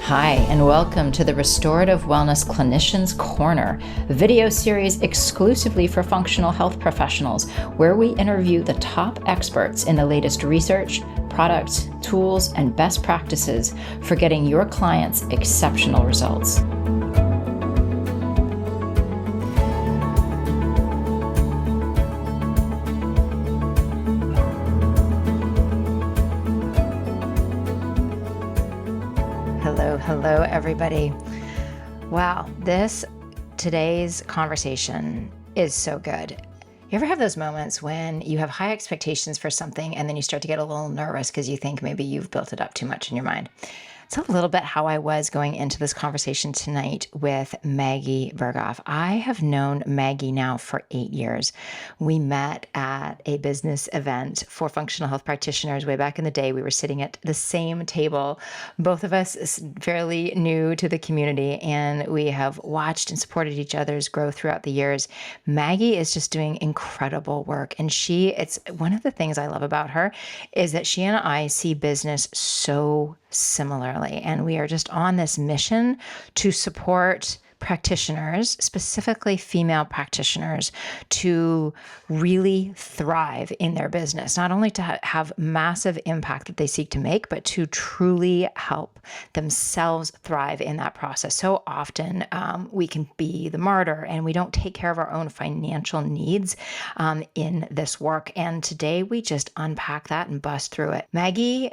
Hi, and welcome to the Restorative Wellness Clinicians Corner, a video series exclusively for functional health professionals, where we interview the top experts in the latest research, products, tools, and best practices for getting your clients exceptional results. Hello, everybody. Wow, today's conversation is so good. You ever have those moments when you have high expectations for something and then you start to get a little nervous because you think maybe you've built it up too much in your mind? It's a little bit how I was going into this conversation tonight with Maggie Berghoff. I have known Maggie now for 8 years. We met at a business event for functional health practitioners way back in the day. We were sitting at the same table, both of us fairly new to the community, and we have watched and supported each other's growth throughout the years. Maggie is just doing incredible work, and it's one of the things I love about her is that she and I see business so similarly. And we are just on this mission to support practitioners, specifically female practitioners, to really thrive in their business, not only to have massive impact that they seek to make, but to truly help themselves thrive in that process. So often we can be the martyr and we don't take care of our own financial needs in this work. And today we just unpack that and bust through it. Maggie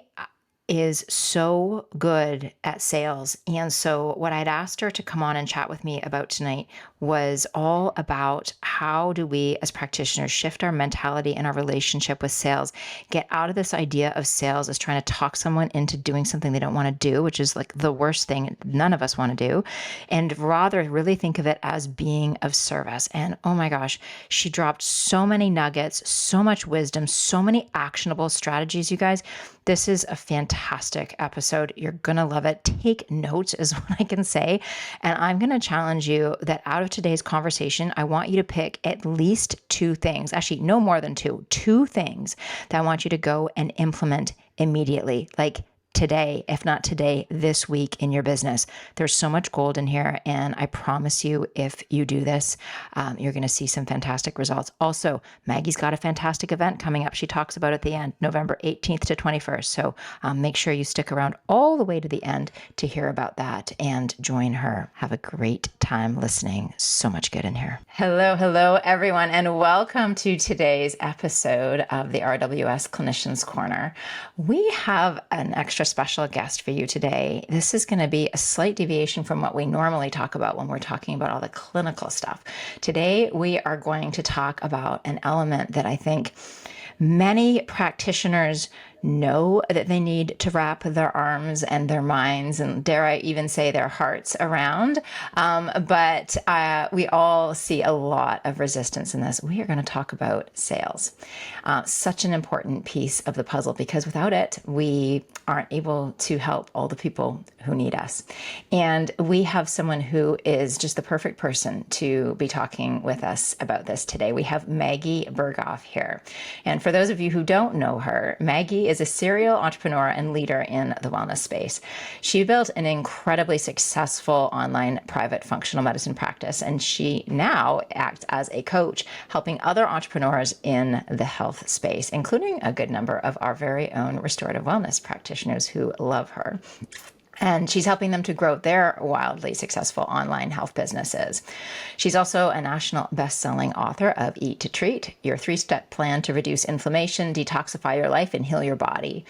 is so good at sales. And so what I'd asked her to come on and chat with me about tonight was all about how do we as practitioners shift our mentality and our relationship with sales, get out of this idea of sales as trying to talk someone into doing something they don't want to do, which is like the worst thing none of us want to do, and rather really think of it as being of service. And oh my gosh, she dropped so many nuggets, so much wisdom, so many actionable strategies, you guys. This is a fantastic episode. You're going to love it. Take notes is what I can say. And I'm going to challenge you that out of today's conversation, I want you to pick at least 2 things, actually no more than 2 things that I want you to go and implement immediately, like today, if not today, this week in your business. There's so much gold in here. And I promise you, if you do this, you're going to see some fantastic results. Also, Maggie's got a fantastic event coming up. She talks about it at the end, November 18th to 21st. So make sure you stick around all the way to the end to hear about that and join her. Have a great time listening. So much good in here. Hello, everyone, and welcome to today's episode of the RWS Clinicians Corner. We have an extra special guest for you today. This is going to be a slight deviation from what we normally talk about when we're talking about all the clinical stuff. Today, we are going to talk about an element that I think many practitioners know that they need to wrap their arms and their minds, and dare I even say their hearts around. But we all see a lot of resistance in this. We are going to talk about sales. Such an important piece of the puzzle, because without it, we aren't able to help all the people who need us. And we have someone who is just the perfect person to be talking with us about this today. We have Maggie Berghoff here. And for those of you who don't know her, Maggie is a serial entrepreneur and leader in the wellness space. She built an incredibly successful online private functional medicine practice, and she now acts as a coach, helping other entrepreneurs in the health space, including a good number of our very own restorative wellness practitioners who love her. And she's helping them to grow their wildly successful online health businesses. She's also a national best-selling author of Eat to Treat, your 3-step plan to reduce inflammation, detoxify your life, and heal your body.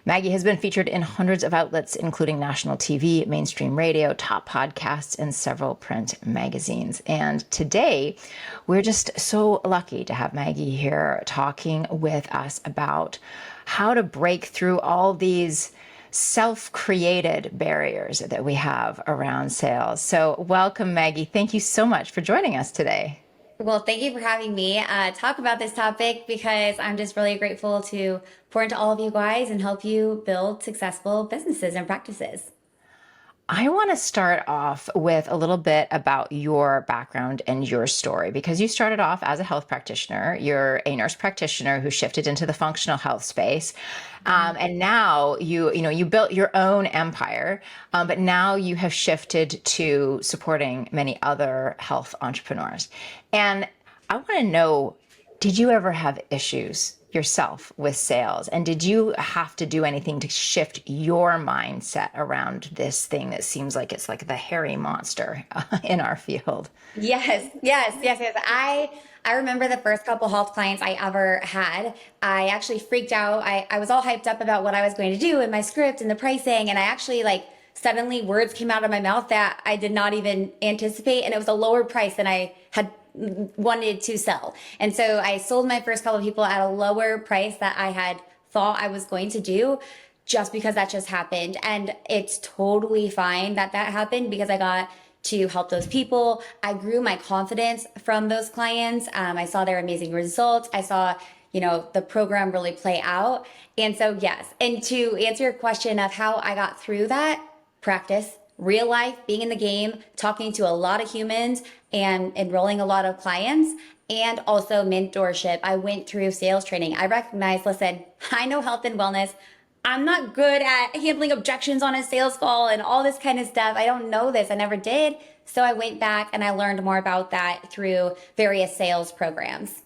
Maggie has been featured in hundreds of outlets, including national TV, mainstream radio, top podcasts, and several print magazines. And today, we're just so lucky to have Maggie here talking with us about how to break through all these self-created barriers that we have around sales. So welcome, Maggie. Thank you so much for joining us today. Well, thank you for having me talk about this topic, because I'm just really grateful to pour into all of you guys and help you build successful businesses and practices. I want to start off with a little bit about your background and your story because you started off as a health practitioner. You're a nurse practitioner who shifted into the functional health space, and now you built your own empire, but now you have shifted to supporting many other health entrepreneurs. And I want to know, did you ever have issues yourself with sales? And did you have to do anything to shift your mindset around this thing that seems like it's like the hairy monster in our field? Yes. I remember the first couple health clients I ever had. I actually freaked out. I was all hyped up about what I was going to do and my script and the pricing, and I actually like suddenly words came out of my mouth that I did not even anticipate, and it was a lower price than I had wanted to sell. And so I sold my first couple of people at a lower price that I had thought I was going to do just because that just happened. And it's totally fine that that happened because I got to help those people. I grew my confidence from those clients. I saw their amazing results. I saw, the program really play out. And so, yes. And to answer your question of how I got through that, practice, real life, being in the game, talking to a lot of humans and enrolling a lot of clients, and also mentorship. I went through sales training. I recognized, listen, I know health and wellness. I'm not good at handling objections on a sales call and all this kind of stuff. I don't know this. I never did. So I went back and I learned more about that through various sales programs.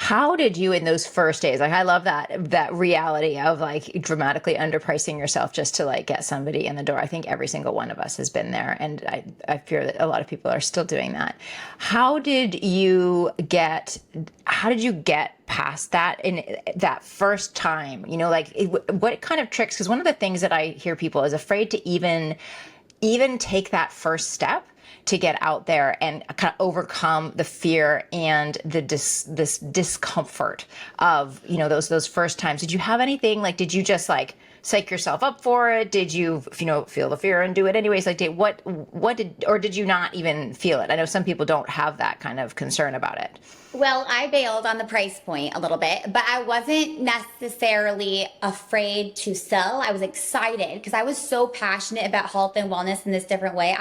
How did you in those first days? Like I love that reality of like dramatically underpricing yourself just to like get somebody in the door. I think every single one of us has been there, and I fear that a lot of people are still doing that. How did you get past that in that first time? What kind of tricks? Because one of the things that I hear people is afraid to even take that first step to get out there and kind of overcome the fear and this discomfort of those first times. Did you have anything like? Did you just like psych yourself up for it? Did you feel the fear and do it anyways? Like, did you not even feel it? I know some people don't have that kind of concern about it. Well, I bailed on the price point a little bit, but I wasn't necessarily afraid to sell. I was excited because I was so passionate about health and wellness in this different way.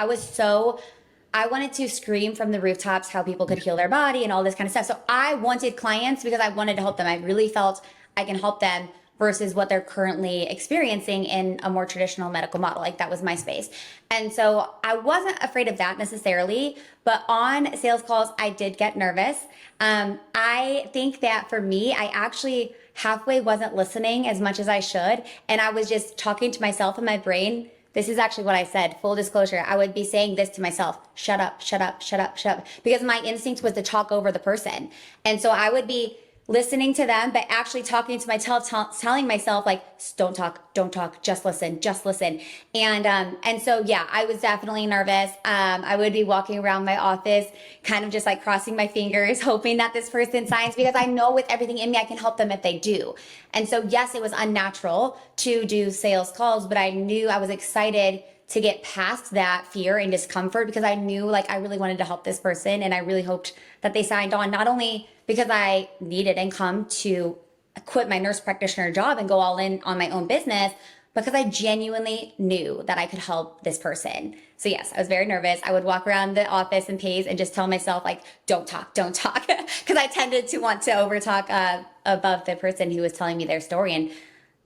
I wanted to scream from the rooftops how people could heal their body and all this kind of stuff. So I wanted clients because I wanted to help them. I really felt I can help them versus what they're currently experiencing in a more traditional medical model. Like that was my space. And so I wasn't afraid of that necessarily, but on sales calls, I did get nervous. I think that for me, I actually halfway wasn't listening as much as I should. And I was just talking to myself in my brain. This is actually what I said, full disclosure. I would be saying this to myself, shut up, shut up, shut up, shut up, because my instinct was to talk over the person. And so I would be listening to them, but actually talking to myself, telling myself like, don't talk, just listen, just listen. And so, yeah, I was definitely nervous. I would be walking around my office, kind of just like crossing my fingers, hoping that this person signs, because I know with everything in me, I can help them if they do. And so, yes, it was unnatural to do sales calls, but I knew I was excited to get past that fear and discomfort because I knew like I really wanted to help this person, and I really hoped that they signed on, not only because I needed income to quit my nurse practitioner job and go all in on my own business, because I genuinely knew that I could help this person. So yes, I was very nervous. I would walk around the office and pace and just tell myself like, don't talk, because I tended to want to overtalk above the person who was telling me their story, and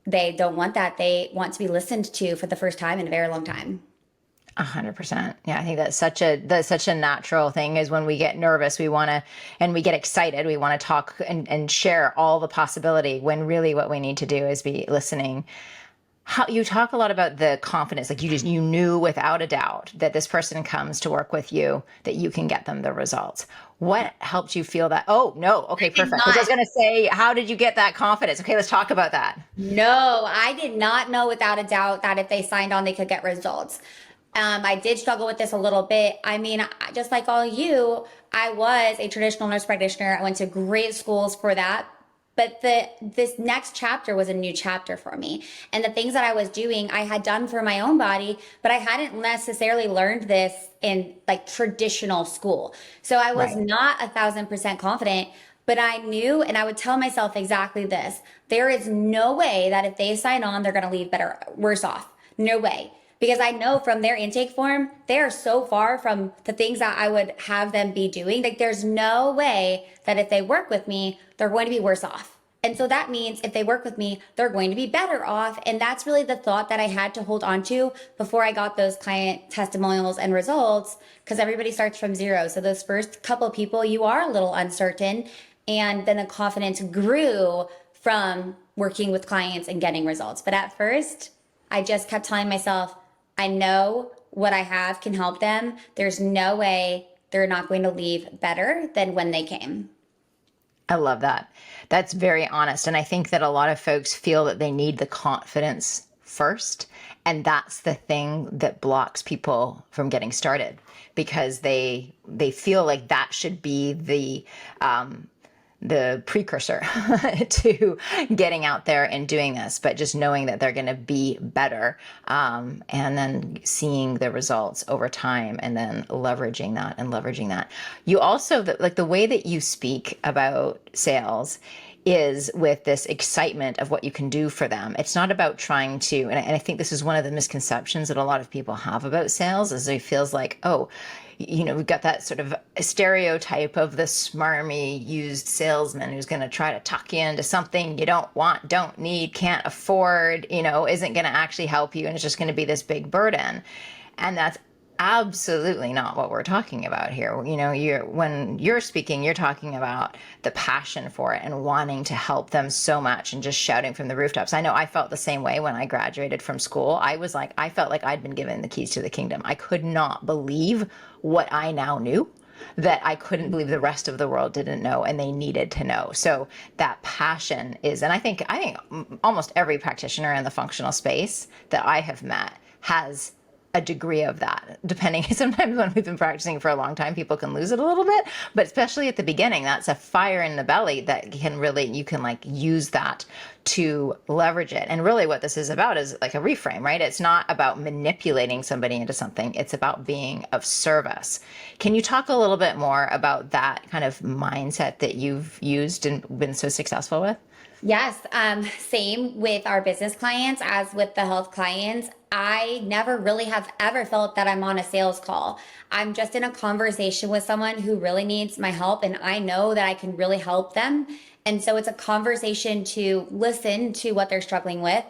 they don't want that. They want to be listened to for the first time in a very long time. 100%. Yeah, I think that's such a natural thing is when we get nervous, and we get excited, we want to talk and share all the possibility when really what we need to do is be listening. How you talk a lot about the confidence, like you knew without a doubt that this person comes to work with you, that you can get them the results. What helped you feel that? Oh, no. Okay, I did perfect. Because I not. was going to say, how did you get that confidence? Okay, let's talk about that. No, I did not know without a doubt that if they signed on, they could get results. I did struggle with this a little bit. I mean, just like all you, I was a traditional nurse practitioner. I went to great schools for that. But this next chapter was a new chapter for me. And the things that I was doing, I had done for my own body, but I hadn't necessarily learned this in like traditional school. So I was Right. not 1,000% confident, but I knew, and I would tell myself exactly this. There is no way that if they sign on, they're going to leave worse off. No way. because I know from their intake form, they are so far from the things that I would have them be doing. Like there's no way that if they work with me, they're going to be worse off. And so that means if they work with me, they're going to be better off. And that's really the thought that I had to hold on to before I got those client testimonials and results, because everybody starts from zero. So those first couple of people, you are a little uncertain. And then the confidence grew from working with clients and getting results. But at first, I just kept telling myself, I know what I have can help them. There's no way they're not going to leave better than when they came. I love that. That's very honest. And I think that a lot of folks feel that they need the confidence first. And that's the thing that blocks people from getting started, because they feel like that should be the precursor to getting out there and doing this, but just knowing that they're going to be better, and then seeing the results over time, and then leveraging that. You also, the way that you speak about sales is with this excitement of what you can do for them. It's not about trying to, and I think this is one of the misconceptions that a lot of people have about sales, is it feels like, oh, we've got that sort of stereotype of the smarmy used salesman who's going to try to talk you into something you don't want, don't need, can't afford, isn't going to actually help you, and it's just going to be this big burden. And that's absolutely not what we're talking about here. When you're speaking, you're talking about the passion for it and wanting to help them so much and just shouting from the rooftops. I know I felt the same way when I graduated from school. I felt like I'd been given the keys to the kingdom. I could not believe what I now knew, that I couldn't believe the rest of the world didn't know and they needed to know. So that passion is, and I think almost every practitioner in the functional space that I have met has a degree of that, depending. Sometimes when we've been practicing for a long time, people can lose it a little bit, but especially at the beginning, that's a fire in the belly that you can use that to leverage it. And really what this is about is like a reframe, right? It's not about manipulating somebody into something. It's about being of service. Can you talk a little bit more about that kind of mindset that you've used and been so successful with? Yes. Same with our business clients as with the health clients. I never really have ever felt that I'm on a sales call. I'm just in a conversation with someone who really needs my help, and I know that I can really help them. And so it's a conversation to listen to what they're struggling with,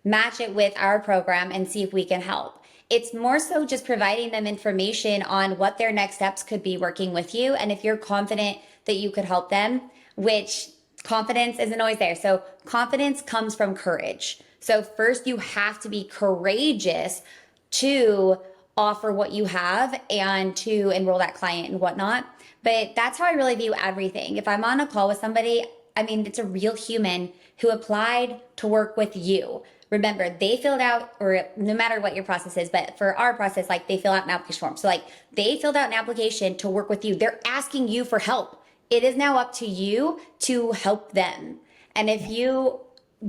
match it with our program, and see if we can help. It's more so just providing them information on what their next steps could be working with you. And if you're confident that you could help them, which confidence isn't always there. So confidence comes from courage. So first you have to be courageous to offer what you have and to enroll that client and whatnot. But that's how I really view everything. If I'm on a call with somebody, it's a real human who applied to work with you. Remember, they filled out, or no matter what your process is, but for our process, they fill out an application form. So they filled out an application to work with you. They're asking you for help. It is now up to you to help them. And if you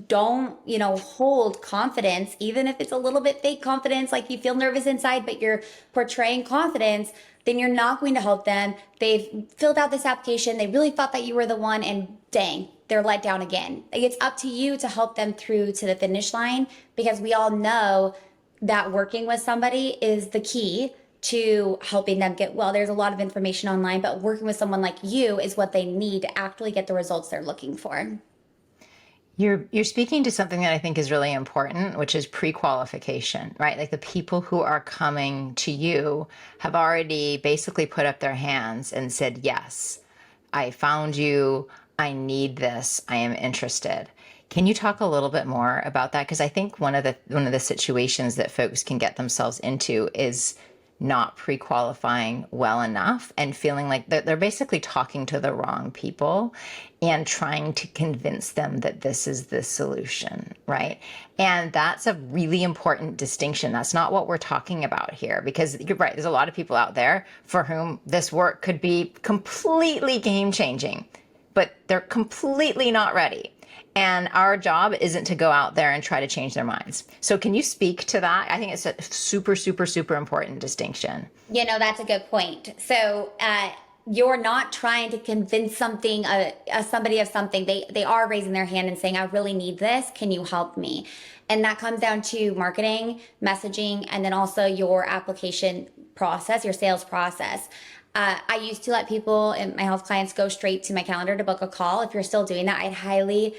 don't, hold confidence, even if it's a little bit fake confidence, like you feel nervous inside, but you're portraying confidence, then you're not going to help them. They've filled out this application. They really thought that you were the one, and dang, they're let down again. It's up to you to help them through to the finish line, because we all know that working with somebody is the key to helping them get well. There's a lot of information online, but working with someone like you is what they need to actually get the results they're looking for. You're speaking to something that I think is really important, which is pre-qualification, right? Like the people who are coming to you have already basically put up their hands and said, yes, I found you, I need this, I am interested. Can you talk a little bit more about that? Because I think one of the situations that folks can get themselves into is not pre-qualifying well enough and feeling like they're basically talking to the wrong people and trying to convince them that this is the solution, right? And that's a really important distinction. That's not what we're talking about here, because you're right, there's a lot of people out there for whom this work could be completely game-changing, but they're completely not ready. And our job isn't to go out there and try to change their minds. So can you speak to that? I think it's a super, super, super important distinction. That's a good point. So you're not trying to convince somebody of something. They are raising their hand and saying, I really need this. Can you help me? And that comes down to marketing, messaging, and then also your application process, your sales process. I used to let people and my health clients go straight to my calendar to book a call. If you're still doing that, I'd highly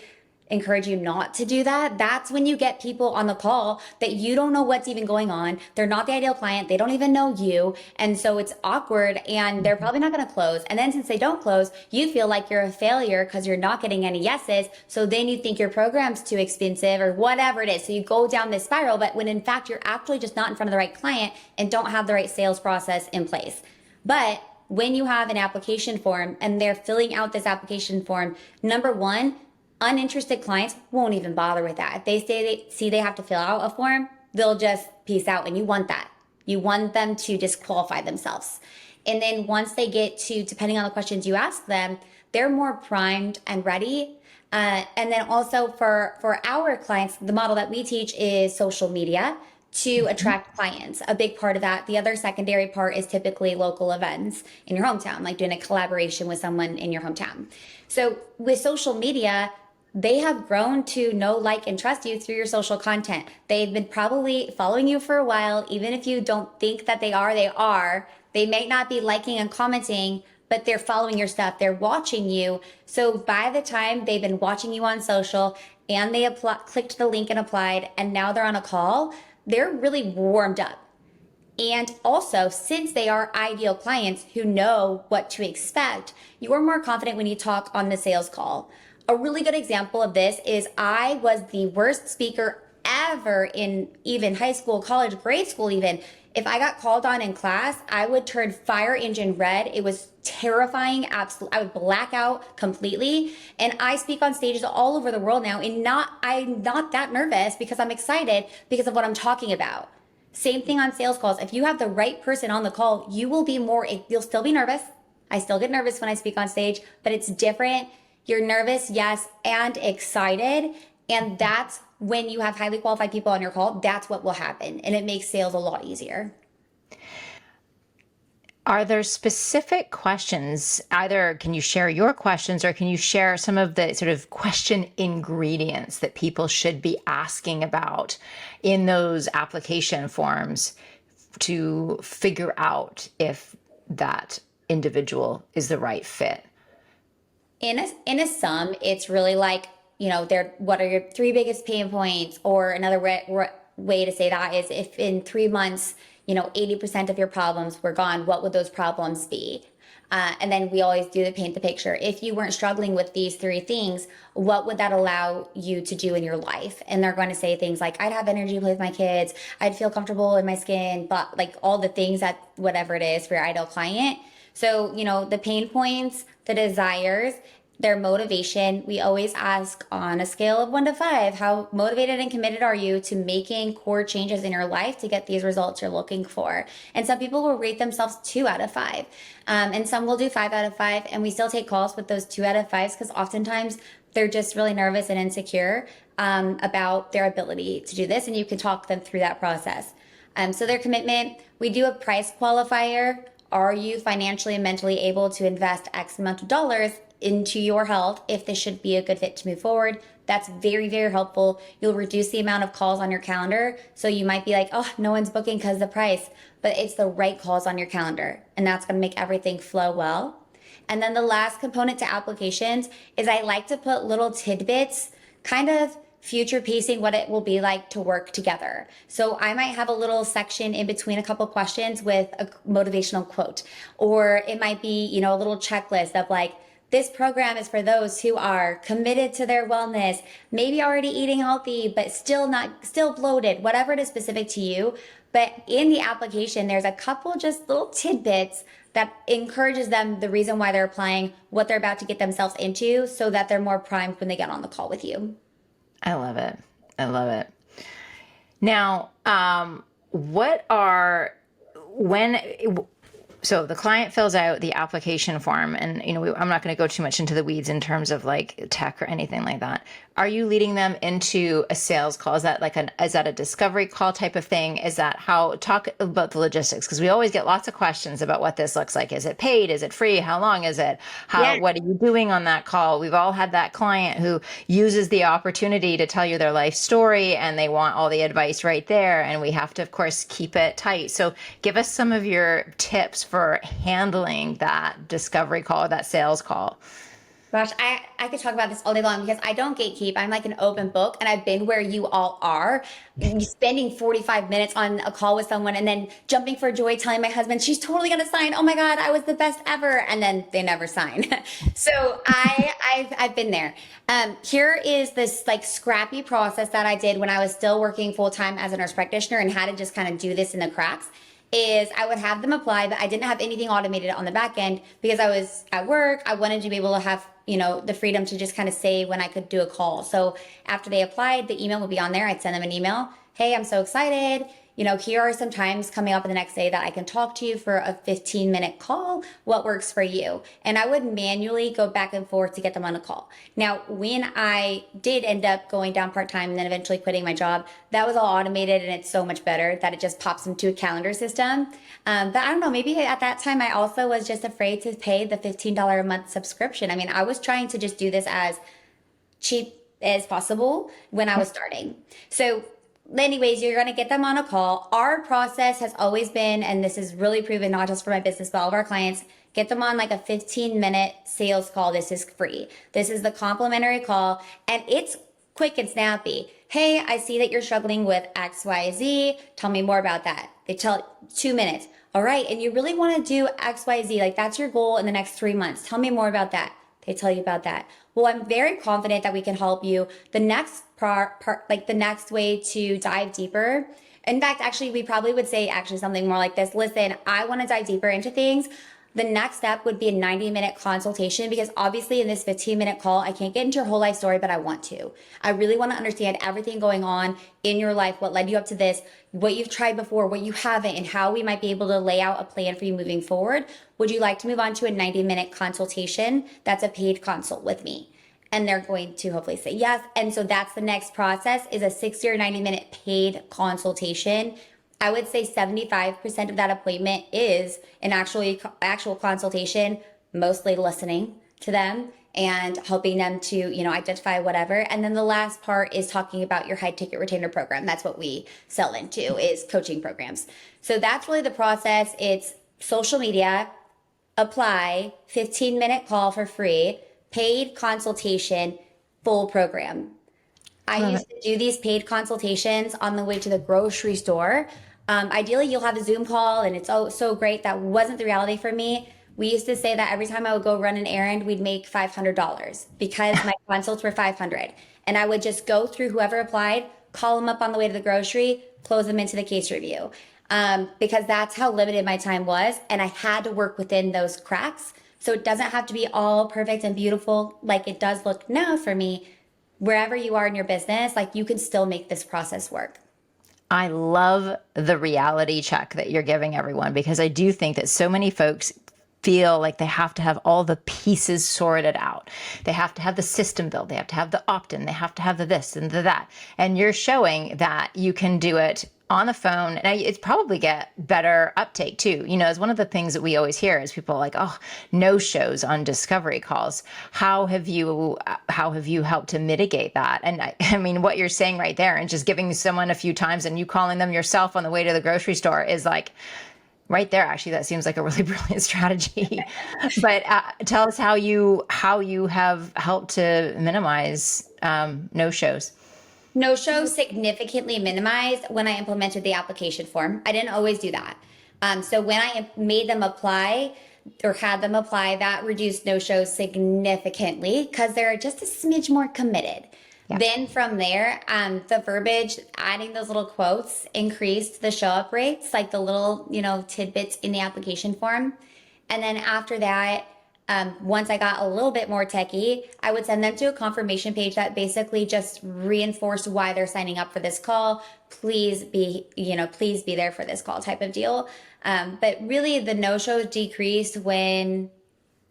encourage you not to do that. That's when you get people on the call that you don't know what's even going on. They're not the ideal client. They don't even know you. And so it's awkward and they're probably not going to close. And then since they don't close, you feel like you're a failure because you're not getting any yeses. So then you think your program's too expensive or whatever it is. So you go down this spiral, but when in fact, you're actually just not in front of the right client and don't have the right sales process in place. But when you have an application form and they're filling out this application form, number one, uninterested clients won't even bother with that. If they see they have to fill out a form, they'll just peace out. And you want that. You want them to disqualify themselves. And then once they get to, depending on the questions you ask them, they're more primed and ready. And then also for our clients, the model that we teach is social media to attract clients. A big part of that. The other secondary part is typically local events in your hometown, like doing a collaboration with someone in your hometown. So with social media, they have grown to know, like, and trust you through your social content. They've been probably following you for a while. Even if you don't think that they are, they are. They may not be liking and commenting, but they're following your stuff. They're watching you. So by the time they've been watching you on social and they clicked the link and applied, and now they're on a call, they're really warmed up. And also, since they are ideal clients who know what to expect, you're more confident when you talk on the sales call. A really good example of this is I was the worst speaker ever in even high school, college, grade school even. If I got called on in class, I would turn fire engine red. It was terrifying. Absolutely. I would black out completely. And I speak on stages all over the world now and I'm not that nervous because I'm excited because of what I'm talking about. Same thing on sales calls. If you have the right person on the call, you'll still be nervous. I still get nervous when I speak on stage, but it's different. You're nervous, yes, and excited. And that's when you have highly qualified people on your call, that's what will happen. And it makes sales a lot easier. Are there specific questions? Either can you share your questions or can you share some of the sort of question ingredients that people should be asking about in those application forms to figure out if that individual is the right fit? In a sum, it's really like, what are your 3 biggest pain points? Or another way to say that is if in 3 months, 80% of your problems were gone, what would those problems be? And then we always do paint the picture. If you weren't struggling with these 3 things, what would that allow you to do in your life? And they're going to say things like, I'd have energy to play with my kids. I'd feel comfortable in my skin, but like all the things that whatever it is for your ideal client. So, the pain points, the desires, their motivation. We always ask on a scale of 1 to 5, how motivated and committed are you to making core changes in your life to get these results you're looking for? And some people will rate themselves 2 out of 5. And some will do 5 out of 5. And we still take calls with those 2 out of 5s because oftentimes they're just really nervous and insecure about their ability to do this. And you can talk them through that process. So their commitment, we do a price qualifier. Are you financially and mentally able to invest X amount of dollars into your health if this should be a good fit to move forward? That's very, very helpful. You'll reduce the amount of calls on your calendar. So you might be like, oh, no one's booking because of the price, but it's the right calls on your calendar. And that's going to make everything flow well. And then the last component to applications is I like to put little tidbits, kind of future pacing what it will be like to work together. So I might have a little section in between a couple questions with a motivational quote, or it might be, a little checklist of like, this program is for those who are committed to their wellness, maybe already eating healthy, but still bloated, whatever it is specific to you. But in the application, there's a couple just little tidbits that encourages them the reason why they're applying, what they're about to get themselves into, so that they're more primed when they get on the call with you. I love it. I love it. Now, so the client fills out the application form and, I'm not going to go too much into the weeds in terms of like tech or anything like that. are you leading them into a sales call? Is that is that a discovery call type of thing? Is that how, talk about the logistics? Because we always get lots of questions about what this looks like. Is it paid? Is it free? How long is it? Yeah. What are you doing on that call? We've all had that client who uses the opportunity to tell you their life story and they want all the advice right there. And we have to, of course, keep it tight. So give us some of your tips for handling that discovery call, that sales call. Gosh, I could talk about this all day long because I don't gatekeep. I'm like an open book, and I've been where you all are. Spending 45 minutes on a call with someone and then jumping for joy telling my husband she's totally gonna sign. Oh my God, I was the best ever. And then they never sign. So I've been there. Here is this like scrappy process that I did when I was still working full time as a nurse practitioner and had to just kind of do this in the cracks. Is I would have them apply, but I didn't have anything automated on the back end because I was at work. I wanted to be able to have, the freedom to just kind of say when I could do a call. So after they applied, the email would be on there. I'd send them an email. Hey, I'm so excited. Here are some times coming up in the next day that I can talk to you for a 15-minute call. What works for you? And I would manually go back and forth to get them on a call. Now, when I did end up going down part-time and then eventually quitting my job, that was all automated and it's so much better that it just pops into a calendar system. But I don't know, maybe at that time I also was just afraid to pay the $15 a month subscription. I mean, I was trying to just do this as cheap as possible when I was starting. So anyways, you're going to get them on a call. Our process has always been, and this is really proven not just for my business, but all of our clients, get them on like a 15-minute sales call. This is free. This is the complimentary call, and it's quick and snappy. Hey, I see that you're struggling with XYZ. Tell me more about that. They tell 2 minutes. All right, and you really want to do XYZ, like that's your goal in the next 3 months. Tell me more about that. They tell you about that. Well, I'm very confident that we can help you. The next like the next way to dive deeper. In fact, actually, we probably would say actually something more like this. Listen, I want to dive deeper into things. The next step would be a 90-minute consultation because obviously in this 15-minute call, I can't get into your whole life story, but I want to. I really want to understand everything going on in your life, what led you up to this, what you've tried before, what you haven't, and how we might be able to lay out a plan for you moving forward. Would you like to move on to a 90-minute consultation? That's a paid consult with me. And they're going to hopefully say yes. And so that's the next process is a 60 or 90-minute paid consultation. I would say 75% of that appointment is an actual consultation, mostly listening to them and helping them to, identify whatever. And then the last part is talking about your high ticket retainer program. That's what we sell into is coaching programs. So that's really the process. It's social media, apply, 15-minute call for free, paid consultation, full program. I used to do these paid consultations on the way to the grocery store. Ideally, you'll have a Zoom call, and it's so great. That wasn't the reality for me. We used to say that every time I would go run an errand, we'd make $500 because my consults were $500. And I would just go through whoever applied, call them up on the way to the grocery, close them into the case review. Because that's how limited my time was. And I had to work within those cracks. So it doesn't have to be all perfect and beautiful like it does look now for me. Wherever you are in your business, like you can still make this process work. I love the reality check that you're giving everyone because I do think that so many folks feel like they have to have all the pieces sorted out. They have to have the system built. They have to have the opt-in. They have to have the this and the that. And you're showing that you can do it on the phone, and it's probably get better uptake too. As one of the things that we always hear is people are like, oh, no shows on discovery calls. How have you helped to mitigate that? And I mean, what you're saying right there, and just giving someone a few times and you calling them yourself on the way to the grocery store is like right there. Actually, that seems like a really brilliant strategy. But tell us how you have helped to minimize no shows. No-show significantly minimized when I implemented the application form. I didn't always do that. So when I made them apply or had them apply, that reduced no-shows significantly because they're just a smidge more committed. Yeah. Then from there, the verbiage, adding those little quotes increased the show-up rates, like the little, tidbits in the application form. And then after that, once I got a little bit more techie, I would send them to a confirmation page that basically just reinforced why they're signing up for this call. Please be there for this call type of deal. But really the no-shows decreased when,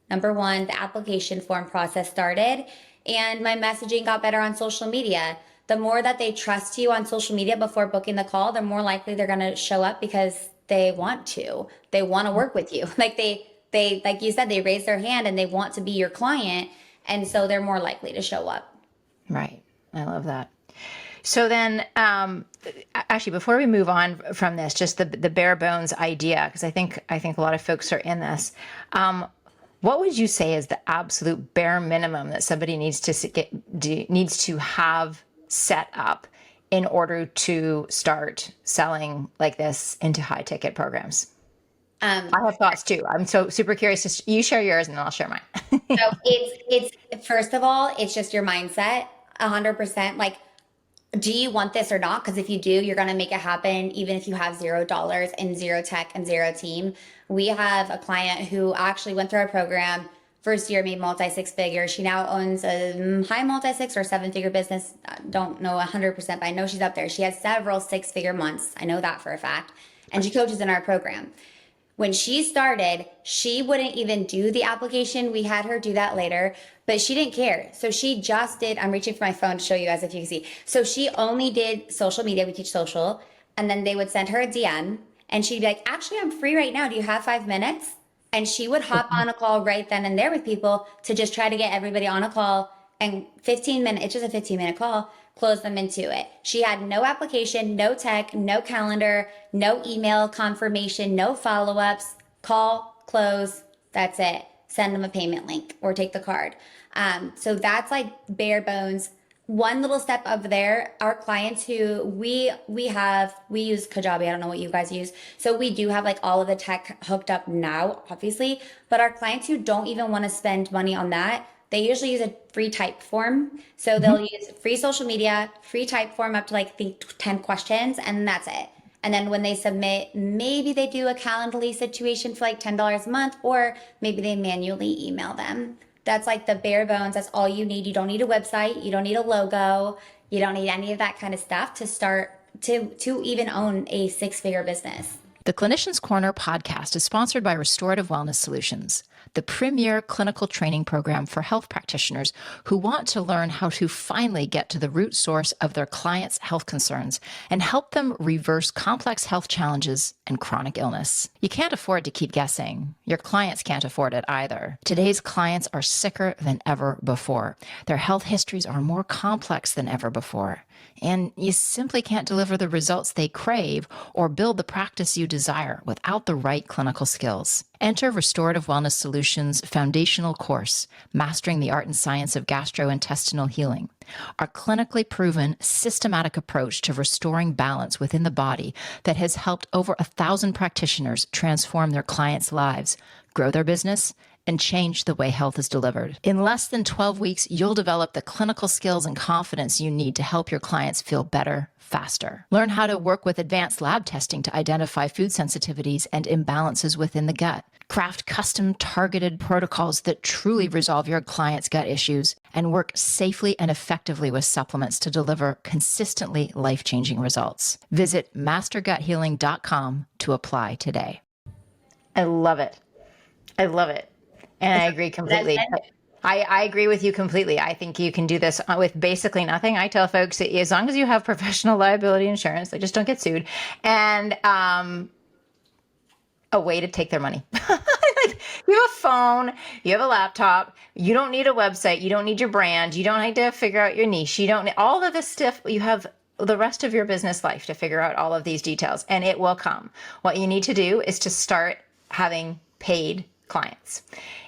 number one, the application form process started. And my messaging got better on social media. The more that they trust you on social media before booking the call, the more likely they're going to show up because they want to. They want to work with you. Like like you said, they raise their hand and they want to be your client. And so they're more likely to show up. Right. I love that. So then, actually, before we move on from this, just the bare bones idea, because I think a lot of folks are in this. What would you say is the absolute bare minimum that somebody needs to have set up in order to start selling like this into high ticket programs? I have thoughts too. I'm so super curious. You share yours and then I'll share mine. So it's first of all, it's just your mindset, 100%. Like, do you want this or not? Because if you do, you're going to make it happen, even if you have $0 and zero tech and zero team. We have a client who actually went through our program. First year made multi six figures. She now owns a high multi six or seven figure business. I don't know 100%, but I know she's up there. She has several six figure months. I know that for a fact. And she coaches in our program. When she started, she wouldn't even do the application. We had her do that later, but she didn't care. So she just did, I'm reaching for my phone to show you guys if you can see. So she only did social media. We teach social. And then they would send her a DM and she'd be like, actually, I'm free right now. Do you have 5 minutes? And she would hop on a call right then and there with people to just try to get everybody on a call. And 15 minutes, it's just a 15-minute call, close them into it. She had no application, no tech, no calendar, no email confirmation, no follow-ups, call, close, that's it. Send them a payment link or take the card. So that's like bare bones. One little step up there, our clients who we use Kajabi. I don't know what you guys use. So we do have like all of the tech hooked up now, obviously, but our clients who don't even want to spend money on that, they usually use a free type form. So they'll use free social media, free type form up to like 10 questions, and that's it. And then when they submit, maybe they do a Calendly situation for like $10 a month, or maybe they manually email them. That's like the bare bones. That's all you need. You don't need a website. You don't need a logo. You don't need any of that kind of stuff to start to even own a six-figure business. The Clinicians Corner podcast is sponsored by Restorative Wellness Solutions, the premier clinical training program for health practitioners who want to learn how to finally get to the root source of their clients' health concerns and help them reverse complex health challenges and chronic illness. You can't afford to keep guessing. Your clients can't afford it either. Today's clients are sicker than ever before. Their health histories are more complex than ever before. And you simply can't deliver the results they crave or build the practice you desire without the right clinical skills. Enter Restorative Wellness Solutions' foundational course, Mastering the Art and Science of Gastrointestinal Healing, our clinically proven, systematic approach to restoring balance within the body that has helped over 1,000 practitioners transform their clients' lives, grow their business, and change the way health is delivered. In less than 12 weeks, you'll develop the clinical skills and confidence you need to help your clients feel better, faster. Learn how to work with advanced lab testing to identify food sensitivities and imbalances within the gut. Craft custom targeted protocols that truly resolve your client's gut issues, and work safely and effectively with supplements to deliver consistently life-changing results. Visit masterguthealing.com to apply today. I love it. I love it. And I agree completely. I agree with you completely. I think you can do this with basically nothing. I tell folks that as long as you have professional liability insurance, they just don't get sued, and a way to take their money. Like, you have a phone, you have a laptop, you don't need a website, you don't need your brand, you don't need to figure out your niche, you don't need all of this stuff. You have the rest of your business life to figure out all of these details, and it will come. What you need to do is to start having paid clients.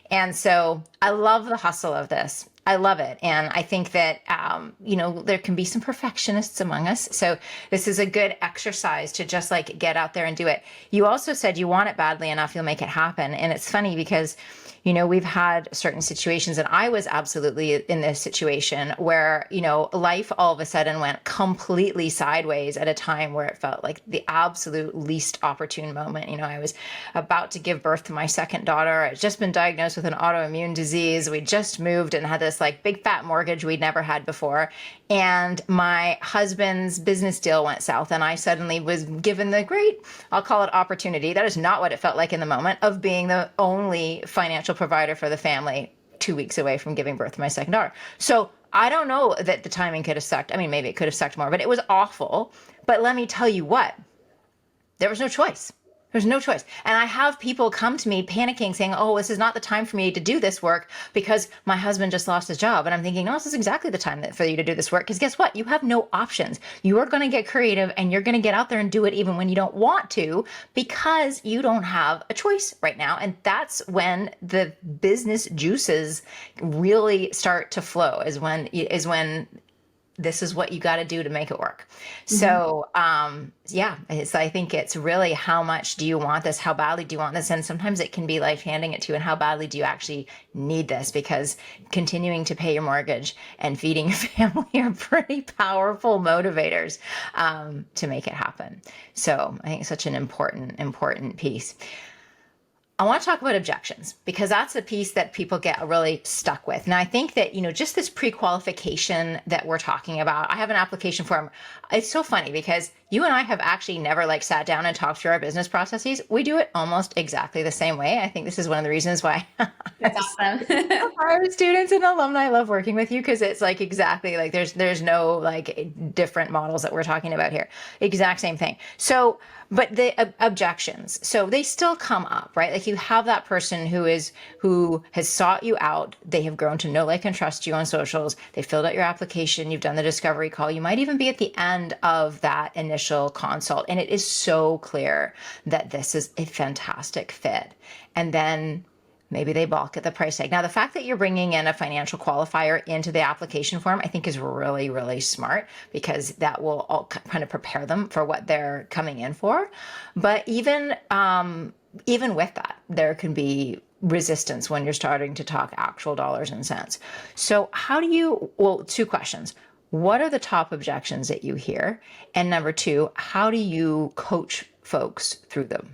And so I love the hustle of this. I love it. And I think that, there can be some perfectionists among us. So this is a good exercise to just like get out there and do it. You also said you want it badly enough, you'll make it happen. And it's funny because, we've had certain situations, and I was absolutely in this situation where, life all of a sudden went completely sideways at a time where it felt like the absolute least opportune moment. I was about to give birth to my second daughter. I'd just been diagnosed with an autoimmune disease. We just moved and had this like big fat mortgage we'd never had before. And my husband's business deal went south, and I suddenly was given the great, I'll call it opportunity. That is not what it felt like in the moment, of being the only financial provider for the family 2 weeks away from giving birth to my second daughter. So I don't know that the timing could have sucked. I mean, maybe it could have sucked more, but it was awful. But let me tell you what, there was no choice. There's no choice. And I have people come to me panicking saying, oh, this is not the time for me to do this work because my husband just lost his job. And I'm thinking, no, this is exactly the time for you to do this work. Because guess what? You have no options. You are going to get creative and you're going to get out there and do it even when you don't want to, because you don't have a choice right now. And that's when the business juices really start to flow, is when this is what you got to do to make it work. So, I think it's really, how much do you want this? How badly do you want this? And sometimes it can be life handing it to you. And how badly do you actually need this? Because continuing to pay your mortgage and feeding your family are pretty powerful motivators to make it happen. So I think it's such an important piece. I want to talk about objections, because that's a piece that people get really stuck with. Now, I think that, just this pre-qualification that we're talking about, I have an application form. It's so funny because you and I have actually never sat down and talked through our business processes. We do it almost exactly the same way. I think this is one of the reasons why That's awesome. our students and alumni love working with you, because it's exactly there's no different models that we're talking about here. Exact same thing. So, but the objections, so they still come up, right? You have that person who has sought you out. They have grown to know, like, and trust you on socials. They filled out your application. You've done the discovery call. You might even be at the end of that initial consult. And it is so clear that this is a fantastic fit. And then maybe they balk at the price tag. Now, the fact that you're bringing in a financial qualifier into the application form, I think, is really, really smart, because that will all kind of prepare them for what they're coming in for. But even with that, there can be resistance when you're starting to talk actual dollars and cents. So two questions. What are the top objections that you hear? And number two, how do you coach folks through them?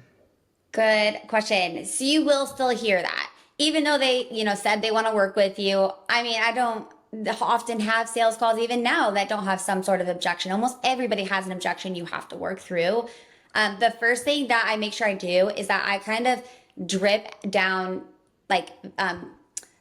Good question. So you will still hear that, even though they, said they want to work with you. I mean, I don't often have sales calls even now that don't have some sort of objection. Almost everybody has an objection you have to work through. The first thing that I make sure I do is that I kind of drip down,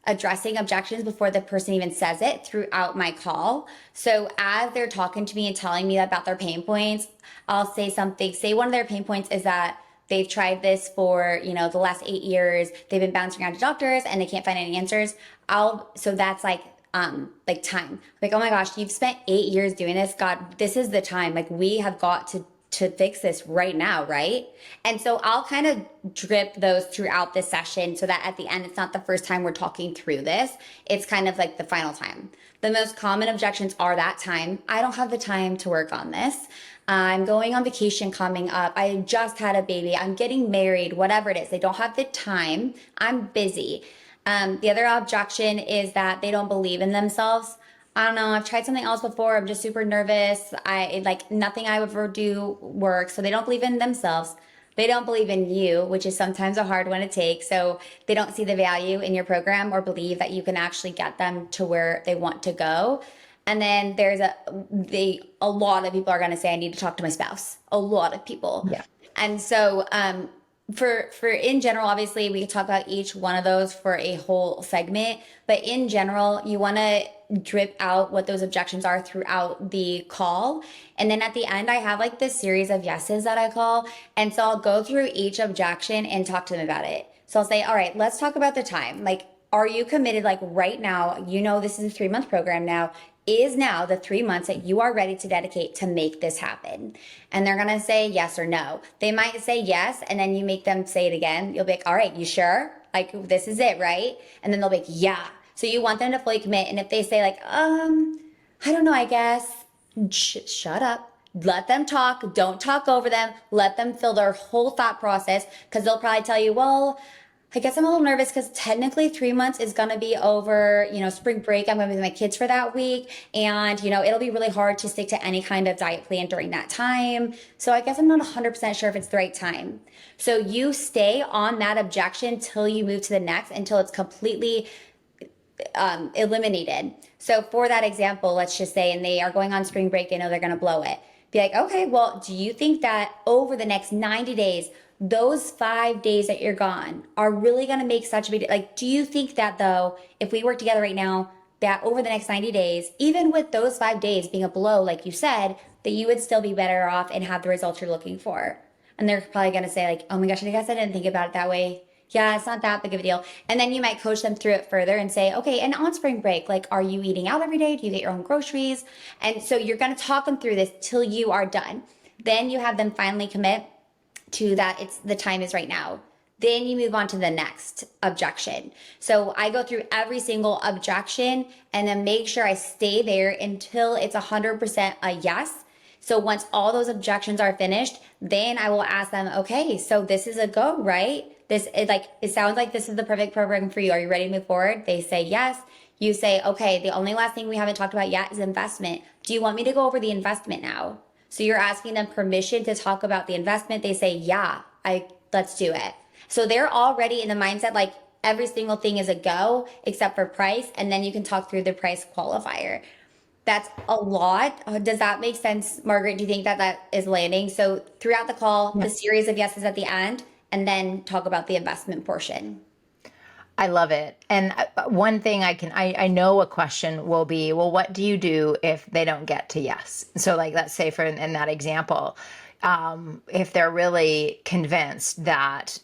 addressing objections before the person even says it throughout my call. So as they're talking to me and telling me about their pain points, I'll say something. Say one of their pain points is that they've tried this for, the last 8 years. They've been bouncing around to doctors and they can't find any answers. So that's time. Oh my gosh, you've spent 8 years doing this. God, this is the time. We have got to fix this right now, right? And so I'll kind of drip those throughout the session so that at the end, it's not the first time we're talking through this. It's kind of the final time. The most common objections are that time. I don't have the time to work on this. I'm going on vacation coming up. I just had a baby. I'm getting married, whatever it is. They don't have the time. I'm busy. The other objection is that they don't believe in themselves. I don't know. I've tried something else before. I'm just super nervous. Nothing I ever do works. So they don't believe in themselves. They don't believe in you, which is sometimes a hard one to take. So they don't see the value in your program or believe that you can actually get them to where they want to go. And then there's a lot of people are going to say, I need to talk to my spouse. A lot of people. Yeah. And so, for in general, obviously we could talk about each one of those for a whole segment, but in general, you want to drip out what those objections are throughout the call. And then at the end, I have this series of yeses that I call. And so I'll go through each objection and talk to them about it. So I'll say, all right, let's talk about the time. Are you committed right now? This is a 3-month program now. Is now the 3 months that you are ready to dedicate to make this happen? And they're going to say yes or no. They might say yes, and then you make them say it again. You'll be like, all right, you sure? This is it, right? And then they'll be like, yeah. So you want them to fully commit. And if they say I don't know, I guess, shut up. Let them talk. Don't talk over them. Let them fill their whole thought process, because they'll probably tell you, well, I guess I'm a little nervous because technically 3 months is going to be over, spring break. I'm going to be with my kids for that week. And, it'll be really hard to stick to any kind of diet plan during that time. So I guess I'm not 100% sure if it's the right time. So you stay on that objection till you move to the next, until it's completely eliminated. So for that example, let's just say, and they are going on spring break, they know they're going to blow it. Be like, okay, well, do you think that over the next 90 days, those 5 days that you're gone are really going to make such a big, like, do you think that though, if we work together right now, that over the next 90 days, even with those 5 days being a blow, like you said, that you would still be better off and have the results you're looking for? And they're probably going to say like, oh my gosh, I guess I didn't think about it that way. Yeah, it's not that big of a deal. And then you might coach them through it further and say, okay, and on spring break, like, are you eating out every day? Do you get your own groceries? And so you're going to talk them through this till you are done. Then you have them finally commit to that. It's the time is right now. Then you move on to the next objection. So I go through every single objection and then make sure I stay there until it's 100% a yes. So once all those objections are finished, then I will ask them, okay, so this is a go, right? This is like, it sounds like this is the perfect program for you. Are you ready to move forward? They say yes. You say, okay, the only last thing we haven't talked about yet is investment. Do you want me to go over the investment now? So you're asking them permission to talk about the investment. They say, yeah, let's do it. So they're already in the mindset, like every single thing is a go except for price. And then you can talk through the price qualifier. That's a lot. Does that make sense, Margaret? Do you think that that is landing? So throughout the call, the series of yeses at the end, and then talk about the investment portion. I love it. And one thing I know a question will be, well, what do you do if they don't get to yes? So like, let's say in that example, if they're really convinced that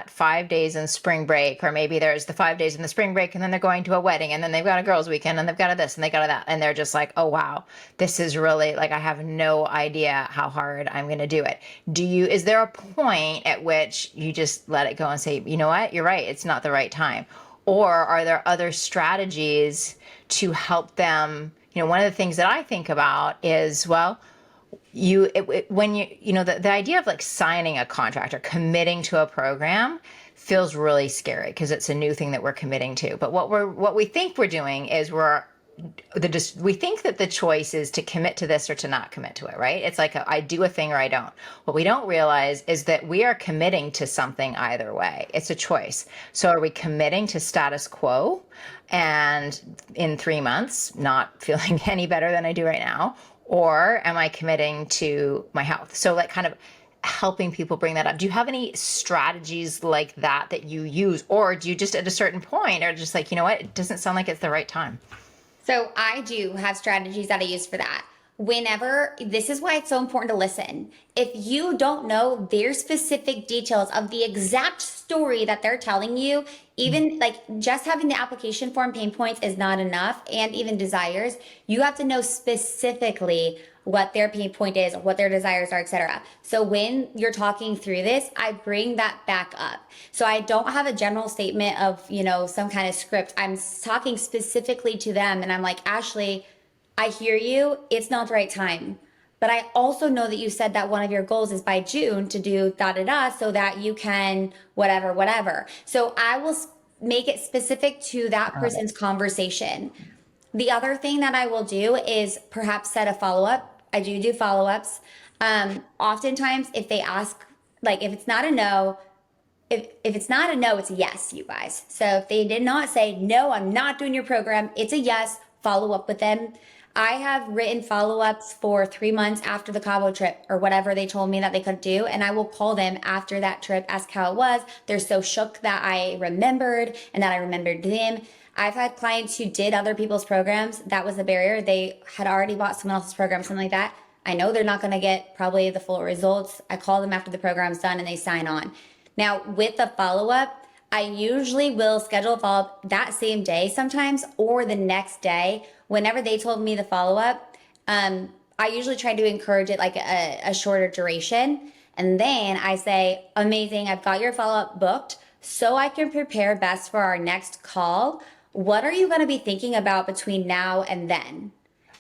5 days in spring break, or maybe there's the 5 days in the spring break and then they're going to a wedding and then they've got a girls weekend and they've got a this and they got a that. And they're just like, oh, wow, this is really like, I have no idea how hard I'm going to do it. Is there a point at which you just let it go and say, you know what, you're right, it's not the right time? Or are there other strategies to help them? One of the things that I think about is, well, when the idea of like signing a contract or committing to a program feels really scary because it's a new thing that we're committing to. But what we think we're doing is we think that the choice is to commit to this or to not commit to it, right? It's like I do a thing or I don't. What we don't realize is that we are committing to something either way. It's a choice. So are we committing to status quo and in 3 months not feeling any better than I do right now? Or am I committing to my health? So like kind of helping people bring that up. Do you have any strategies like that you use? Or do you just at a certain point are just like, you know what, it doesn't sound like it's the right time? So I do have strategies that I use for that. This is why it's so important to listen. If you don't know their specific details of the exact story that they're telling you, even like just having the application form pain points is not enough, and even desires, you have to know specifically what their pain point is, what their desires are, etc. So when you're talking through this, I bring that back up. So I don't have a general statement of, some kind of script. I'm talking specifically to them and I'm like, Ashley, I hear you. It's not the right time. But I also know that you said that one of your goals is by June to do da-da-da so that you can whatever. So I will make it specific to that person's conversation. The other thing that I will do is perhaps set a follow-up. I do follow-ups. Oftentimes if they ask, like if it's not a no, if it's not a no, it's a yes, you guys. So if they did not say, no, I'm not doing your program, it's a yes, follow up with them. I have written follow-ups for 3 months after the Cabo trip or whatever they told me that they could do. And I will call them after that trip, ask how it was. They're so shook that I remembered and that I remembered them. I've had clients who did other people's programs. That was the barrier. They had already bought someone else's program, something like that. I know they're not going to get probably the full results. I call them after the program's done and they sign on. Now with the follow-up, I usually will schedule a follow-up that same day sometimes or the next day. Whenever they told me the follow-up, I usually try to encourage it like a shorter duration. And then I say, amazing, I've got your follow-up booked so I can prepare best for our next call. What are you going to be thinking about between now and then?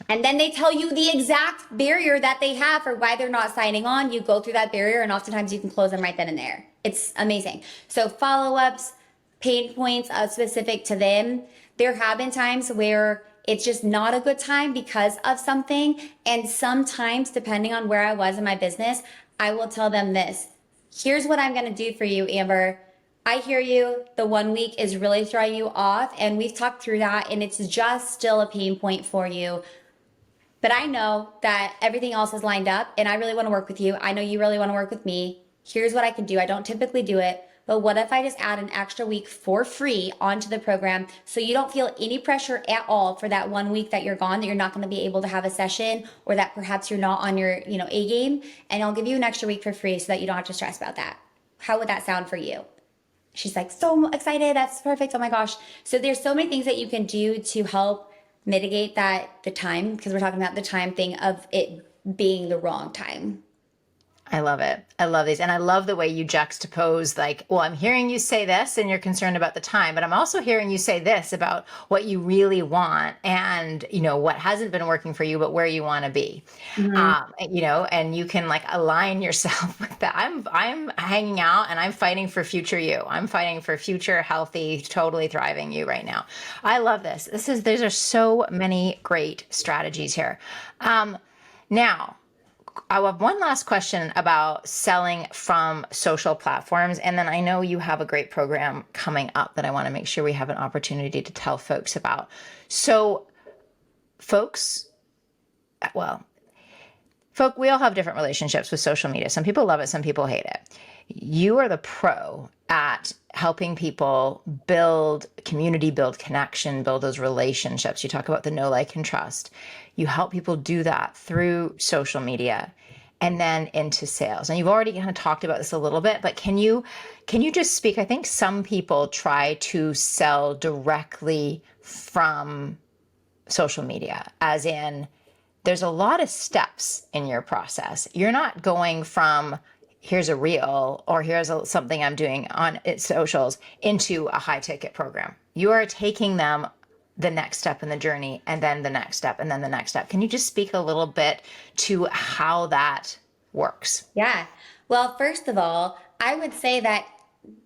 And then they tell you the exact barrier that they have for why they're not signing on. You go through that barrier and oftentimes you can close them right then and there. It's amazing. So follow-ups, pain points specific to them. There have been times where it's just not a good time because of something. And sometimes, depending on where I was in my business, I will tell them this. Here's what I'm going to do for you, Amber. I hear you. The 1 week is really throwing you off. And we've talked through that. And it's just still a pain point for you. But I know that everything else is lined up. And I really want to work with you. I know you really want to work with me. Here's what I can do. I don't typically do it, but what if I just add an extra week for free onto the program so you don't feel any pressure at all for that 1 week that you're gone, that you're not going to be able to have a session, or that perhaps you're not on your, A game, and I'll give you an extra week for free so that you don't have to stress about that. How would that sound for you? She's like, so excited. That's perfect. Oh my gosh. So there's so many things that you can do to help mitigate the time, because we're talking about the time thing of it being the wrong time. I love it. I love these. And I love the way you juxtapose, like, well, I'm hearing you say this and you're concerned about the time, but I'm also hearing you say this about what you really want and, what hasn't been working for you, but where you want to be. And you can like align yourself with that. I'm hanging out and I'm fighting for future you. I'm fighting for future healthy, totally thriving you right now. I love this. These are so many great strategies here. Now, I have one last question about selling from social platforms. And then I know you have a great program coming up that I want to make sure we have an opportunity to tell folks about. So we all have different relationships with social media. Some people love it, some people hate it. You are the pro at helping people build community, build connection, build those relationships. You talk about the know, like, and trust. You help people do that through social media and then into sales. And you've already kind of talked about this a little bit, but can you just speak? I think some people try to sell directly from social media, as in there's a lot of steps in your process. You're not going from here's a reel or here's something I'm doing on socials into a high ticket program. You are taking them the next step in the journey, and then the next step, and then the next step. Can you just speak a little bit to how that works? Yeah. Well, first of all, I would say that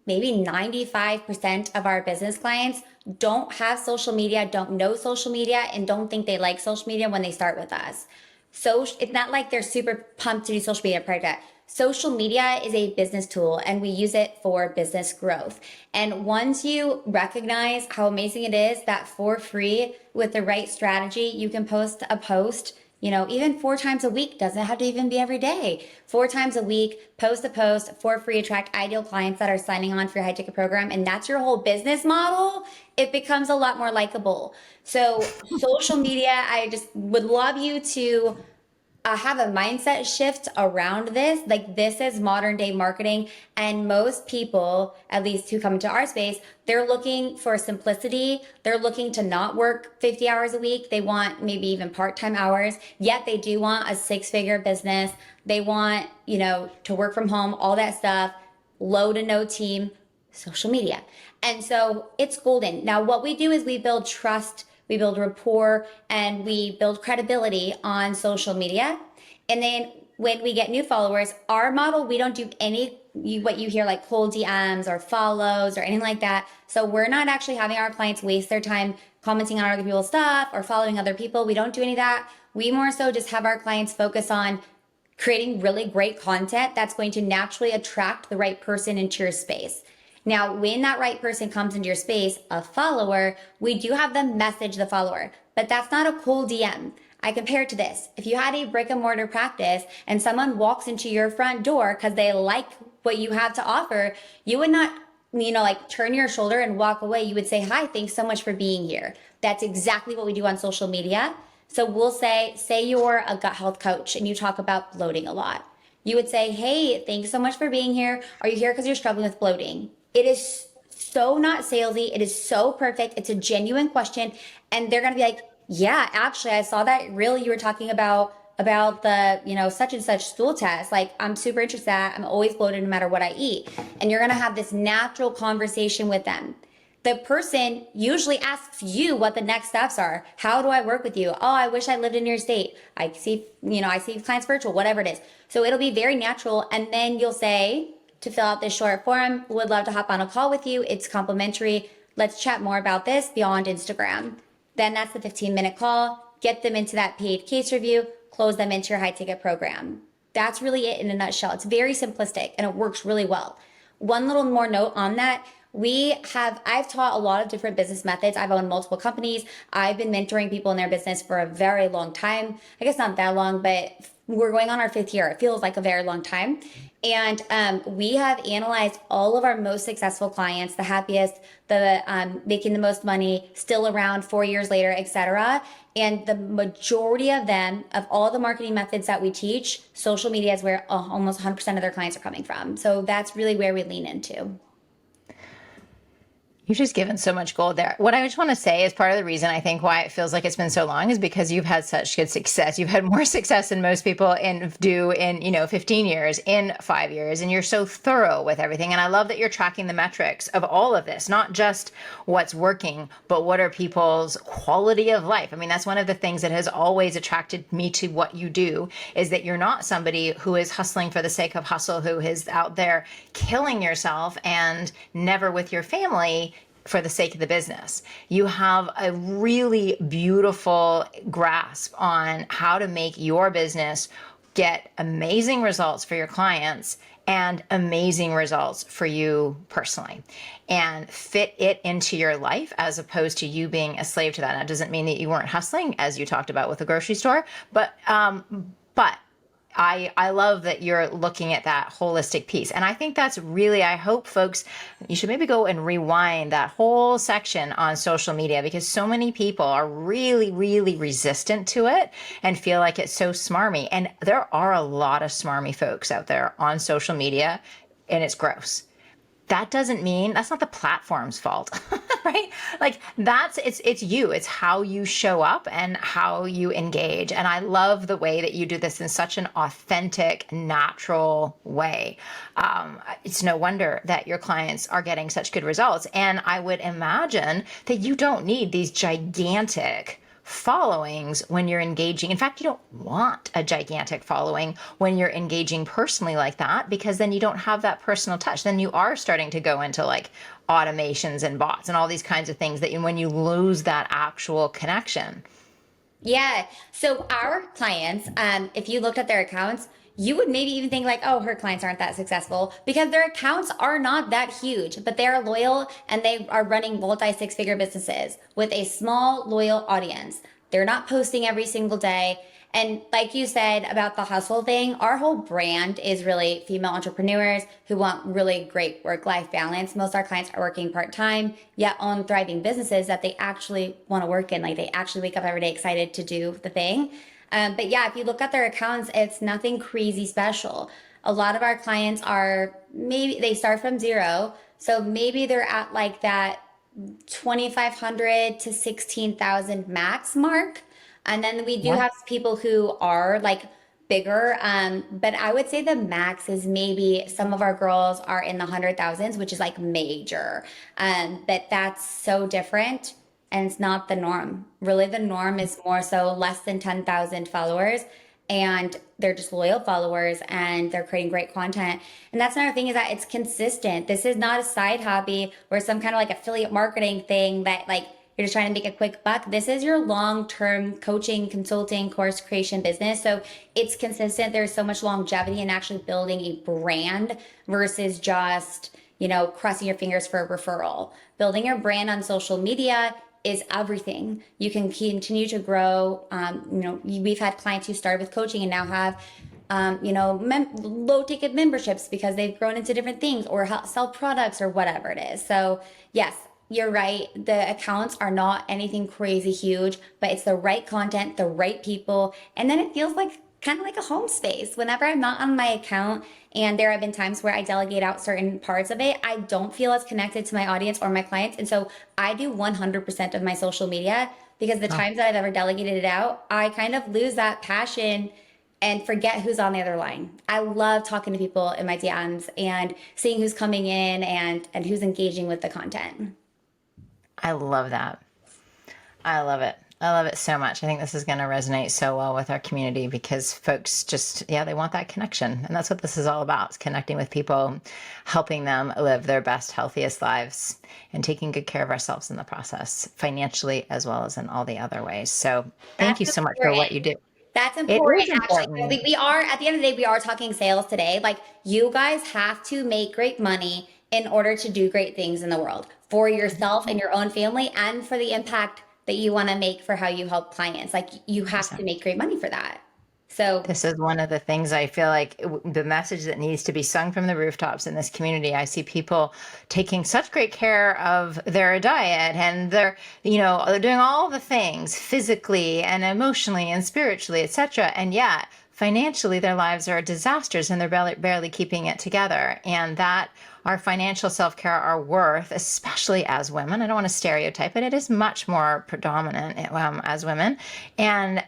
maybe 95% of our business clients don't have social media, don't know social media, and don't think they like social media when they start with us. So it's not like they're super pumped to do social media project. Social media is a business tool and we use it for business growth. And once you recognize how amazing it is that for free with the right strategy, you can post a post, even 4 times a week, doesn't have to even be every day. 4 times a week, post a post for free, attract ideal clients that are signing on for your high ticket program. And that's your whole business model. It becomes a lot more likable. So social media, I just would love you to have a mindset shift around this. Like, this is modern day marketing. And most people, at least who come into our space, they're looking for simplicity. They're looking to not work 50 hours a week. They want maybe even part-time hours, yet they do want a 6-figure business. They want, to work from home, all that stuff, low to no team, social media. And so it's golden. Now, what we do is we build trust, we build rapport, and we build credibility on social media. And then when we get new followers, our model, we don't do what you hear like cold DMs or follows or anything like that. So we're not actually having our clients waste their time commenting on other people's stuff or following other people. We don't do any of that. We more so just have our clients focus on creating really great content that's going to naturally attract the right person into your space. Now, when that right person comes into your space, a follower, we do have them message the follower, but that's not a cold DM. I compare it to this. If you had a brick and mortar practice and someone walks into your front door because they like what you have to offer, you would not, turn your shoulder and walk away. You would say, hi, thanks so much for being here. That's exactly what we do on social media. So we'll say you're a gut health coach and you talk about bloating a lot. You would say, hey, thanks so much for being here. Are you here because you're struggling with bloating? It is so not salesy. It is so perfect. It's a genuine question. And they're going to be like, yeah, actually, I saw that reel you were talking about the, such and such stool test. Like, I'm super interested in that. I'm always bloated no matter what I eat. And you're going to have this natural conversation with them. The person usually asks you what the next steps are. How do I work with you? Oh, I wish I lived in your state. I see clients virtual, whatever it is. So it'll be very natural. And then you'll say, to fill out this short form, would love to hop on a call with you. It's complimentary. Let's chat more about this beyond Instagram. Then that's the 15-minute call. Get them into that paid case review, close them into your high ticket program. That's really it in a nutshell. It's very simplistic and it works really well. One little more note on that. I've taught a lot of different business methods. I've owned multiple companies. I've been mentoring people in their business for a very long time. I guess not that long, but we're going on our 5th year. It feels like a very long time. And we have analyzed all of our most successful clients, the happiest, the making the most money, still around 4 years later, etc. And the majority of them, of all the marketing methods that we teach, social media is where almost 100% of their clients are coming from. So that's really where we lean into. You've just given so much gold there. What I just want to say is part of the reason I think why it feels like it's been so long is because you've had such good success. You've had more success than most people do in, 15 years, in 5 years, and you're so thorough with everything. And I love that you're tracking the metrics of all of this, not just what's working, but what are people's quality of life. I mean, that's one of the things that has always attracted me to what you do, is that you're not somebody who is hustling for the sake of hustle, who is out there killing yourself and never with your family for the sake of the business. You have a really beautiful grasp on how to make your business get amazing results for your clients and amazing results for you personally, and fit it into your life as opposed to you being a slave to that. That doesn't mean that you weren't hustling, as you talked about with the grocery store, but I love that you're looking at that holistic piece. And I think that's really, I hope folks, you should maybe go and rewind that whole section on social media, because so many people are really, really resistant to it and feel like it's so smarmy. And there are a lot of smarmy folks out there on social media, and it's gross. That doesn't mean that's not the platform's fault, right? Like it's you, it's how you show up and how you engage. And I love the way that you do this in such an authentic, natural way. It's no wonder that your clients are getting such good results. And I would imagine that you don't need these gigantic followings when you're engaging. In fact, you don't want a gigantic following when you're engaging personally like that, because then you don't have that personal touch. Then you are starting to go into like automations and bots and all these kinds of things that when you lose that actual connection. Yeah. So our clients, if you looked at their accounts, you would maybe even think like, oh, her clients aren't that successful because their accounts are not that huge, but they're loyal and they are running multi 6-figure businesses with a small, loyal audience. They're not posting every single day. And like you said about the hustle thing, our whole brand is really female entrepreneurs who want really great work-life balance. Most of our clients are working part-time, yet own thriving businesses that they actually want to work in. Like they actually wake up every day excited to do the thing. But yeah, if you look at their accounts, it's nothing crazy special. A lot of our clients are maybe they start from zero. So maybe they're at like that 2,500 to 16,000 max mark. And then we do have people who are like bigger. But I would say the max is maybe some of our girls are in the 100,000s, which is like major. But that's so different. And it's not the norm. Really, the norm is more so less than 10,000 followers. And they're just loyal followers and they're creating great content. And that's another thing, is that it's consistent. This is not a side hobby or some kind of like affiliate marketing thing that like you're just trying to make a quick buck. This is your long-term coaching, consulting, course creation business. So it's consistent. There's so much longevity in actually building a brand versus just, crossing your fingers for a referral. Building your brand on social media is everything. You can continue to grow. We've had clients who started with coaching and now have low ticket memberships because they've grown into different things or sell products or whatever it is. So yes, you're right. The accounts are not anything crazy huge, but it's the right content, the right people. And then it feels like kind of like a home space. Whenever I'm not on my account, and there have been times where I delegate out certain parts of it, I don't feel as connected to my audience or my clients. And so I do 100% of my social media, because the times that I've ever delegated it out, I kind of lose that passion and forget who's on the other line. I love talking to people in my DMs and seeing who's coming in and who's engaging with the content. I love that. I love it. I love it so much. I think this is going to resonate so well with our community, because folks just, they want that connection. And that's what this is all about, is connecting with people, helping them live their best, healthiest lives, and taking good care of ourselves in the process, financially as well as in all the other ways. So thank you so much for what you do. That's It important. is important. Actually, we are, at the end of the day, we are talking sales today. Like, you guys have to make great money in order to do great things in the world for yourself and your own family, and for the impact that you want to make for how you help clients. Like, you have to make great money for that. So This is one of the things I feel like the message that needs to be sung from the rooftops in this community. I see people taking such great care of their diet and they're doing all the things physically and emotionally and spiritually, etc. And yet financially their lives are disasters and they're barely keeping it together. And that our financial self-care, our worth, especially as women, I don't want to stereotype it, it is much more predominant as women. And,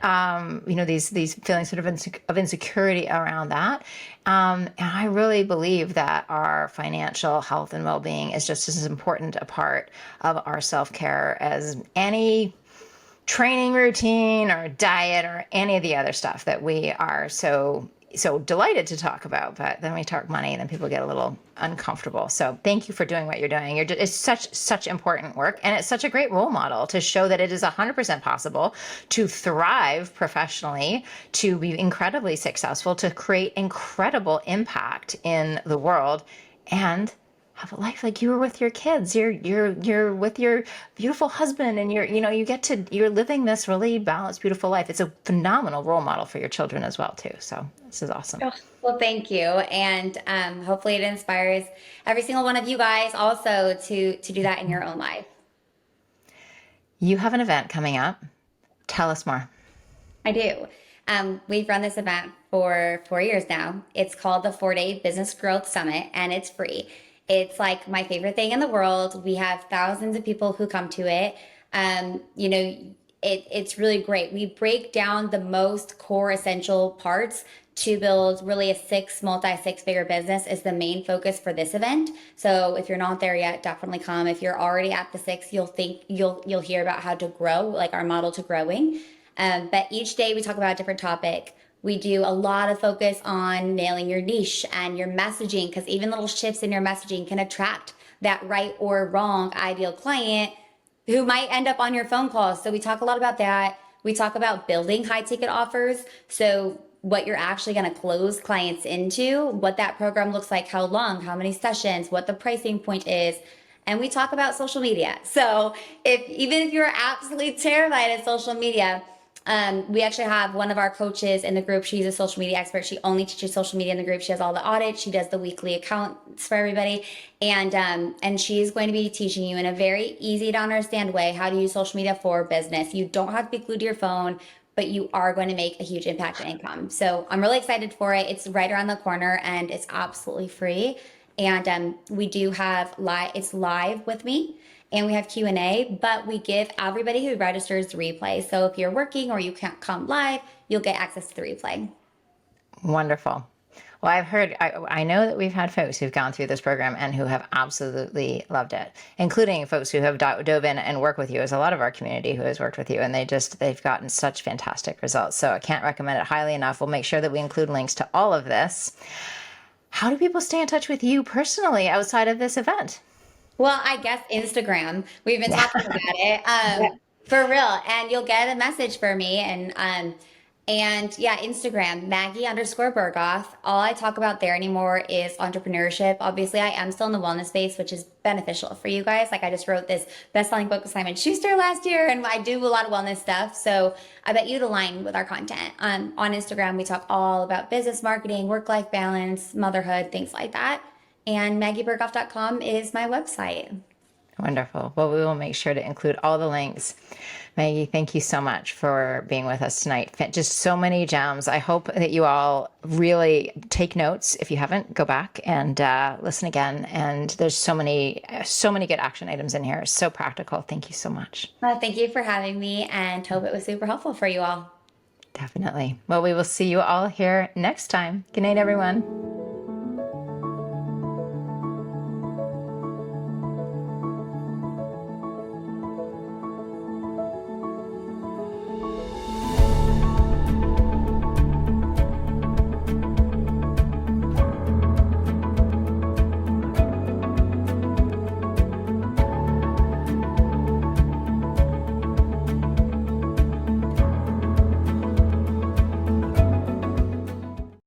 these feelings sort of insecurity around that. And I really believe that our financial health and well-being is just as important a part of our self-care as any training routine or diet or any of the other stuff that we are so delighted to talk about. But then we talk money and then people get a little uncomfortable. So thank you for doing what you're doing. It's such important work, and it's such a great role model to show that it is 100% possible to thrive professionally, to be incredibly successful, to create incredible impact in the world, and have a life like you were with your kids. You're with your beautiful husband, and you're living this really balanced, beautiful life. It's a phenomenal role model for your children as well too. So this is awesome. oh, well, thank you. And hopefully it inspires every single one of you guys also to do that in your own life. You have an event coming up. Tell us more. I do. We've run this event for 4 years now. It's called the 4-Day Business Growth Summit, and it's free. It's like my favorite thing in the world. We have thousands of people who come to it. It's really great. We break down the most core essential parts to build really a multi-six-figure business is the main focus for this event. So if you're not there yet, definitely come. If you're already at the six, you'll hear about how to grow, like our model to growing. But each day we talk about a different topic. We do a lot of focus on nailing your niche and your messaging, because even little shifts in your messaging can attract that right or wrong ideal client who might end up on your phone calls. So we talk a lot about that. We talk about building high ticket offers. So what you're actually going to close clients into, what that program looks like, how long, how many sessions, what the pricing point is. And we talk about social media. So even if you're absolutely terrified of social media, we actually have one of our coaches in the group. She's a social media expert. She only teaches social media in the group. She has all the audits. She does the weekly accounts for everybody. And she's going to be teaching you in a very easy to understand way how to use social media for business. You don't have to be glued to your phone, but you are going to make a huge impact on income. So I'm really excited for it. It's right around the corner and it's absolutely free. And we do have it's live with me. And we have Q&A, but we give everybody who registers the replay. So if you're working or you can't come live, you'll get access to the replay. Wonderful. Well, I know that we've had folks who've gone through this program and who have absolutely loved it, including folks who have dove in and worked with you. There's a lot of our community who has worked with you, and they've gotten such fantastic results. So I can't recommend it highly enough. We'll make sure that we include links to all of this. How do people stay in touch with you personally outside of this event? Well, I guess Instagram. We've been talking about it for real, and you'll get a message for me. And yeah, Instagram, Maggie_Berghoff. All I talk about there anymore is entrepreneurship. Obviously, I am still in the wellness space, which is beneficial for you guys. Like I just wrote this best-selling book with Simon Schuster last year, and I do a lot of wellness stuff. So I bet you'd align with our content. On Instagram, we talk all about business marketing, work-life balance, motherhood, things like that. And maggieberghoff.com is my website. Wonderful. Well, we will make sure to include all the links. Maggie, thank you so much for being with us tonight. Just so many gems. I hope that you all really take notes. If you haven't, go back and listen again. And there's so many good action items in here. So practical. Thank you so much. Well, thank you for having me, and hope it was super helpful for you all. Definitely. Well, we will see you all here next time. Good night, everyone.